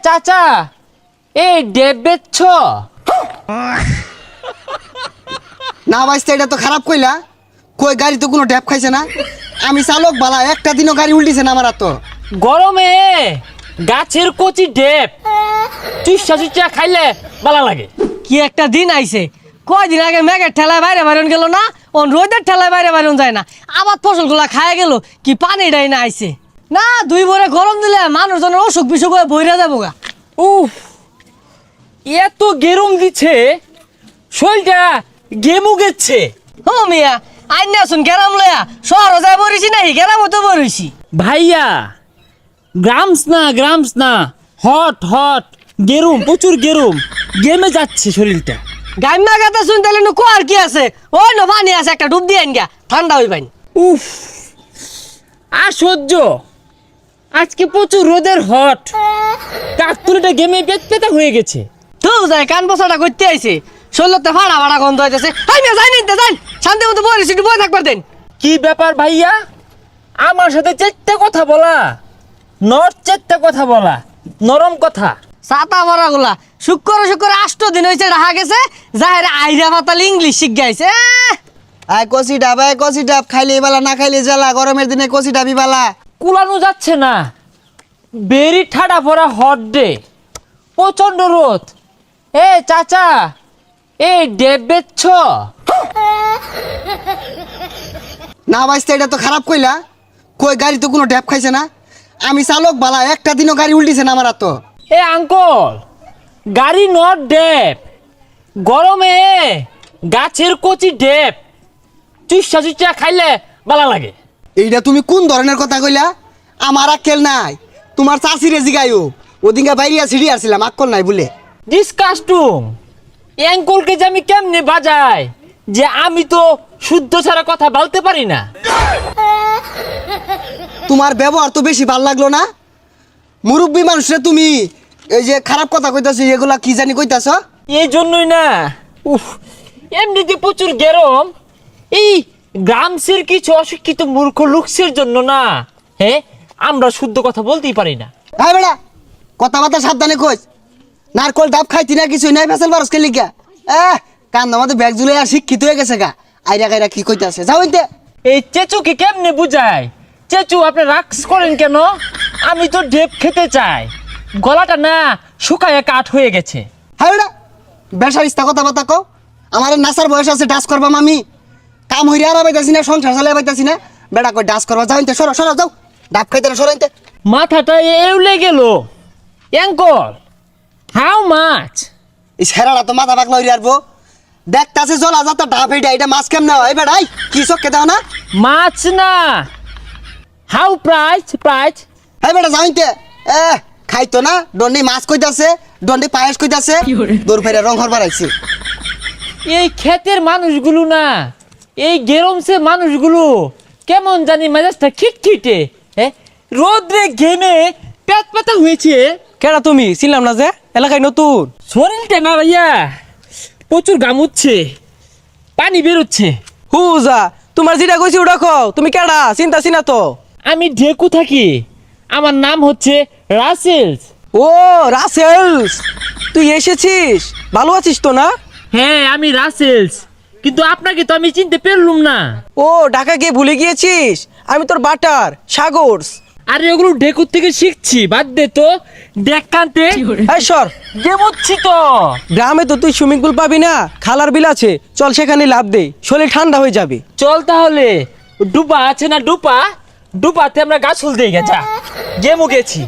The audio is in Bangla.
চাচা এই ডেব বেচছ? না বাইস্তা, এটা তো খারাপ কইলা। কই গাড়ি তো কোনো ড্যাপ খাইছে না। আমি চালক বালা, একটা দিনও গাড়ি উল্টিছে না আমার। তো গরমে গাছের কচি ডেব চুষা চুষা খাইলে ভালো লাগে। কি একটা দিন আইছে, কয়দিন আগে মেঘের ঠেলায় বাইরে বাইরন গেল না, ওন রোদের ঠেলায় বাইরে বাইরন যায় না, আবার ফসলগুলা খায় গেল। কি পানি ডাই না আইছে না, দুই ভরে গরম দিলে মানুষজনের অসুখ বিসুখ হয়ে বইরা যাবো গা। উফ, এত গেরম দিচ্ছে, শরীরটা গেমু গেছে। ও মিয়া, আইন আসুন গেরাম লয়া শহর যায় বরিছি নাহি, গেরাম তো বরিছি। ভাইয়া গ্রামস না হট হট গেরুম, প্রচুর গেরুম, গেমে যাচ্ছে শরীরটা। গাইমা গাতা শুন তাহলে নু কোয়ার কি আছে, ওই ন পানি আছে, একটা ডুব দিয়ে আইন গা, ঠান্ডা হই পাইন। উফ, আর সহ্য। আজকে প্রচুর রোদের হট, কাকতুলিটা গেমে পেতা হয়ে গেছে। তো যায় কান বসাটা করতে আইছে, শরীরতে ফাড়া ফাড়া গন্ধ হইতেছে। হাই মিয়া যাই নিতে যাই, শান্তি মতো বরিছি, একটু বই থাকবার দেন। কি ব্যাপার ভাইয়া, আমার সাথে চেট্টা কথা বলা, চেট্টা কথা বলা, নরম কথা। ছাতা ভরা গুলা শুক্র 8 দিন হয়েছে রাহা গেছে, যাহের আইরা পাতাল ইংলিশ শিখ গাইছে। আয় কষি ডাব, আয় কষি ডাব, খাইলে বালা না খাইলে জ্বালা। গরমের দিনে কষি ডাবি বালা। কুলানো যাচ্ছে না, বেরি ঠাডা ভরা হট ডে, প্রচন্ড রোদ। এ চাচা এই ডেব বেচছ? না বাইস্তা, এটা তো খারাপ কইলা। কই গাড়ি তো কোনো ড্যাপ খাইছে না। আমি চালক বালা, একটা দিনও গাড়ি উল্টিছে না আমার। তো এ আঙ্কল, গাড়ি নট ডেব, গরমে গাছের কচি ডেব চুষা চুষা খাইলে ভালো লাগে। এইটা তুমি কোন ধরনের কথা কইলা? আমার আক্কেল নাই, তোমার চাষিরে জিগাইও। ওদিনকে বাইরিয়া ছিড়ি আসছিলাম, আক্কল নাই বলে। ডিসকাস্টুম, অ্যাঙ্কলকে যে আমি কেমনে বাজাই, যে আমি তো শুদ্ধ ছাড়া কথা বলতে পারি না। তোমার ব্যবহার তো বেশি ভাল লাগলো না। মুরব্বী মানুষরে তুমি এই যে খারাপ কথা কইতাছ, এগুলা কি জানি কইতাছ? এই জন্যই না, উফ, এমনিতে প্রচুর গরম। এই গ্রামসের কিছু অশিক্ষিত মূর্খ লোকসের জন্য না, হ্যাঁ, আমরা শুদ্ধ কথা বলতেই পারি না। হ্যাঁ বেড়া, কথাবার্তা সাবধানে কইস। নারকল ডাব খাইতি না, কিছুই নাই, ফেসাল বারস খেলি গা। কান আমাদের ব্যাগ জুলে আর শিক্ষিত হয়ে গেছে গা। আইরা গাইরা কি কইতাছে, যাও ইনতে। এই চেচুকে কেমনে বুঝায়? চেচু, আপনি রাক্স করেন কেন? আমি তো ডেপ খেতে চাই, গলাটা না শুকায় কাঠ হয়ে গেছে। হ্যাঁ বেড়া, বেসারিস্তা কথাবার্তা কও। আমার নাসার বয়স আছে, ডাস করবাম আমি। কাম হইরে আর পাইতাছি না, সংসার চালাই পাইতাছি না। বেড়া কই ডাস করবা, যাও ইনতে, সরো সরো যাও। ডাব খাইতে না, সরো ইনতে। মাথাটা এউলে গেল। Uncle, how much? এই সেরাটা তো মাথা পাকলা হইরে আরবো। দেখতাছে জলা যাতা ডাব, এটা মাছ কেমন হয় বেড়াই? কি চক্কে দাও না? মাছ না, হাউ প্রাইস? হ্যাঁ বেটা, যাও ইনতে। খাইতো না, দন্ডি মাছ কইতাছে, দন্ডি পায়েস কইতাছে। দূর ফেরে রং হর বাড়াইছে। এই ক্ষেতের মানুষগুলো না, এই গেরমসে মানুষগুলো কেমন জানি মেজাজটা খিটখিটে, হ্যাঁ, রোদ্রে ঘেমে পেট পাতা হয়েছে। কেডা তুমি? ছিলাম না যে এলাকায় নতুন। শরীরটা না ভাইয়া প্রচুর গামুচ্ছে, পানি বেরোচ্ছে। হুজা, তোমার যেটা কইছি ওটা কও। তুমি কেডা? চিন্তা চিনা তো। আমি ঢেকু থাকি, আমার নাম হচ্ছে রাসেলস। ও রাসেলস, তুই এসেছিস? ভালো আছিস তো না? হ্যাঁ, আমি রাসেলস, কিন্তু আপনাকে তো আমি চিনতে পারলুম না। ও ঢাকা গিয়ে ভুলে গিয়েছিস? আমি তোর বাটার সাগরস। আরে ওগুলো ঢেকুর থেকে শিখছি, বাদ দে তো। দেখান্তে এই সর, গেমুচ্ছি তো। গ্রামে তো তুই সুইমিং পুল পাবি না, খালার বিল আছে, চল সেখানে লাভ দে, শরীর ঠান্ডা হয়ে যাবে। চল তাহলে, ডুবা আছে না, ডুপাতে আমরা গাছ ফুল দিয়ে গেছা, গেমু গেছি।